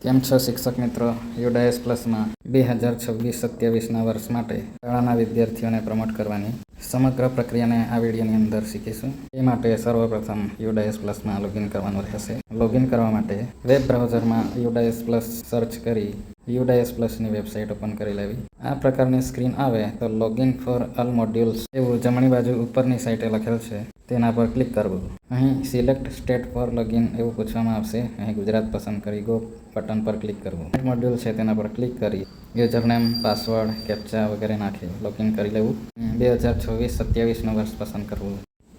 કેમ છો શિક્ષક મિત્રો? યુડાયસ પ્લસમાં 2026-27ના વર્ષ માટે શાળાના વિદ્યાર્થીઓને પ્રમોટ કરવાની સમગ્ર પ્રક્રિયાને આ વિડીયોની અંદર શીખીશું. એ માટે સર્વપ્રથમ યુડાયસ પ્લસમાં લોગિન કરવાનું રહેશે. લોગિન કરવા માટે વેબ બ્રાઉઝરમાં યુડાયસ પ્લસ સર્ચ કરી યુડાયસ પ્લસની વેબસાઇટ ઓપન કરી લેવી. આ પ્રકારની સ્ક્રીન આવે તો લોગિન ફોર ઓલ મોડ્યુલ્સ એવું જમણી બાજુ ઉપરની સાઈડે લખેલ છે તેના પર ક્લિક કરવું. અહીં સિલેક્ટ સ્ટેટ ફોર લોગિન એવું પૂછવામાં આવશે. અહીં ગુજરાત પસંદ કરી ગો બટન પર ક્લિક કરવું. મોડ્યુલ છે તેના પર ક્લિક કરી યુઝરનેમ, પાસવર્ડ, કેપ્ચા વગેરે નાખી લોગિન કરી લેવું. 2026-27નું વર્ષ પસંદ કરવું.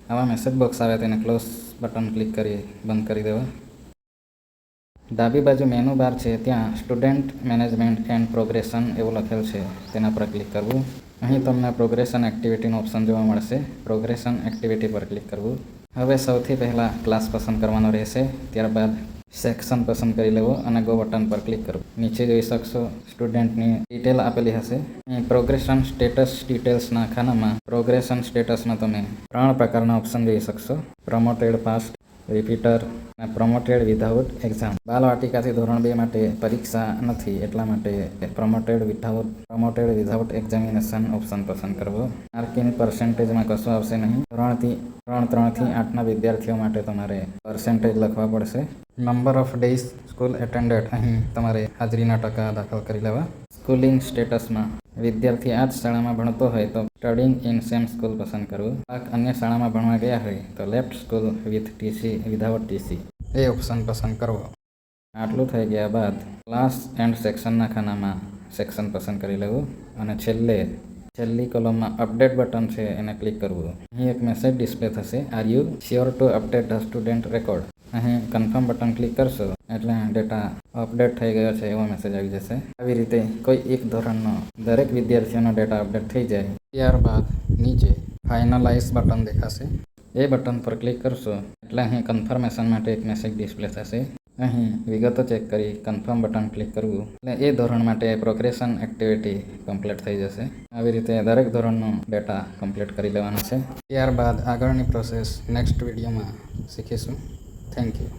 આવા મેસેજ બોક્સ આવે તેને ક્લોઝ બટન ક્લિક કરી બંધ કરી દેવા. ડાબી બાજુ મેનુ બાર છે ત્યાં સ્ટુડન્ટ મેનેજમેન્ટ એન્ડ પ્રોગ્રેશન એવું લખેલ છે તેના પર ક્લિક કરવું. અહીં તમને પ્રોગ્રેશન એક્ટિવિટીનું ઓપ્શન જોવા મળશે. પ્રોગ્રેશન એક્ટિવિટી પર ક્લિક કરવું. હવે સૌથી પહેલાં ક્લાસ પસંદ કરવાનો રહેશે. ત્યારબાદ સેક્શન પસંદ કરી લેવો અને ગો બટન પર ક્લિક કરવું. નીચે જોઈ શકશો સ્ટુડન્ટની ડિટેલ આપેલી હશે. અહીં પ્રોગ્રેશન સ્ટેટસ ડિટેલ્સના ખાનામાં પ્રોગ્રેશન સ્ટેટસમાં તમે 3 પ્રકારના ઓપ્શન જોઈ શકશો: પ્રમોટેડ, પાસ્ટ, રિપીટર અને પ્રમોટેડ વિધાઉટ એક્ઝામ. બાલવાટિકાથી ધોરણ 2 માટે પરીક્ષા નથી એટલા માટે પ્રમોટેડ વિધાઉટ એક્ઝામિનેશન ઓપ્શન પસંદ કરવો. માર્કિંગ પર્સન્ટેજમાં કશું આવશે નહીં. 3 થી 8ના વિદ્યાર્થીઓ માટે તમારે પર્સન્ટેજ લખવા પડશે. Number of days school attended અહીં તમારે હાજરીના ટકા દાખલ કરી લેવા. સ્કૂલિંગ સ્ટેટસમાં વિદ્યાર્થી આ જ શાળામાં ભણતો હોય તો સ્ટડિંગ ઇન સેમ સ્કૂલ પસંદ કરવું. અન્ય શાળામાં ભણવા ગયા હોય તો left school with TC, without TC A option પસંદ કરવો. આટલું થઈ ગયા બાદ ક્લાસ એન્ડ સેક્શનના ખાનામાં સેક્શન પસંદ કરી લેવું અને છેલ્લી કોલમમાં અપડેટ બટન છે એને ક્લિક કરવું. અહીં એક મેસેજ ડિસ્પ્લે થશે: are you sure two update the student record. અહીં કન્ફર્મ બટન ક્લિક કરશો એટલે ડેટા અપડેટ થઈ ગયો છે એવો મેસેજ આવી જશે. આવી રીતે કોઈ એક ધોરણનો દરેક વિદ્યાર્થીઓનો ડેટા અપડેટ થઈ જાય ત્યારબાદ નીચે ફાઇનલાઇઝ બટન દેખાશે. એ બટન પર ક્લિક કરશો એટલે અહીં કન્ફર્મેશન માટે એક મેસેજ ડિસ્પ્લે થશે. અહીં વિગતો ચેક કરી કન્ફર્મ બટન ક્લિક કરવું એટલે એ ધોરણ માટે પ્રોગ્રેશન એક્ટિવિટી કમ્પ્લીટ થઈ જશે. આવી રીતે દરેક ધોરણનો ડેટા કમ્પ્લીટ કરી લેવાનો છે. ત્યારબાદ આગળની પ્રોસેસ નેક્સ્ટ વિડીયોમાં શીખીશું. Thank you.